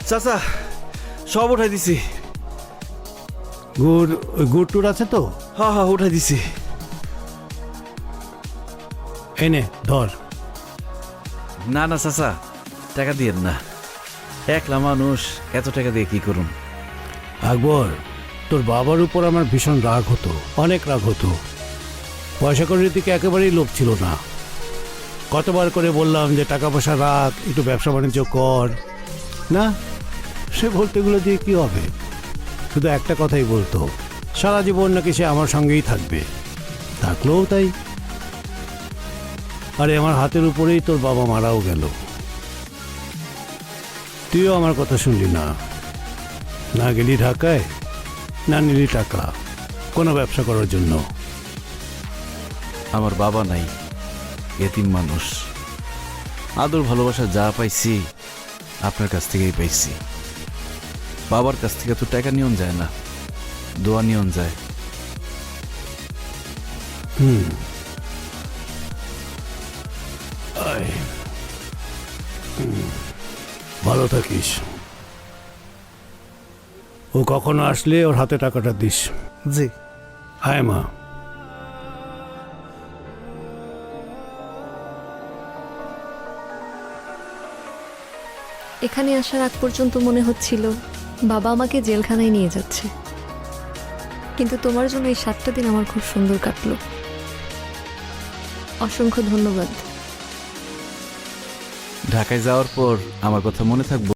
চাচা সব উঠাই দিছি। গুড় ওই গুড় টুর আছে তো? হ্যাঁ হ্যাঁ উঠাই দিছি। এনে ধর। না না চাচা, টাকা দিয়েন না, একলা মানুষ, এত টাকা দিয়ে কি করুন? আকবর, তোর বাবার উপর আমার ভীষণ রাগ হতো, অনেক রাগ হতো। পয়সা করির দিকে একেবারেই লোভ ছিল না। কতবার করে বললাম যে টাকা পয়সা রাখ, একটু ব্যবসা বাণিজ্য কর। না, সে বলতে এগুলো দিয়ে কি হবে? শুধু একটা কথাই বলতো, সারা জীবন নাকি সে আমার সঙ্গেই থাকবে। থাকলেও তাই। আরে আমার হাতের উপরেই তোর বাবা মারাও গেল। তুইও আমার কথা শুনলি না, না গেলি ঢাকায়, না নিলি টাকা কোনো ব্যবসা করার জন্য। আমার বাবা নাই, এতিম মানুষ। আদর ভালোবাসা যা পাইছি আপনার কাছ থেকেই পাইছি। বাবার কাছ থেকে তো টাকা নিয়ন যায় না, দোয়া নিয়ন যায়। আয়। ভালো থাকিস। ও কখনো আসলে ওর হাতে টাকাটা দিস। জি। হায় মা। এখানে আসার আগ পর্যন্ত মনে হচ্ছিল বাবা আমাকে জেলখানায় নিয়ে যাচ্ছে, কিন্তু তোমার জন্য এই 7টা দিন আমার খুব সুন্দর কাটলো। অসংখ্য ধন্যবাদ। ঢাকায় যাওয়ার পর আমার কথা মনে থাকবে?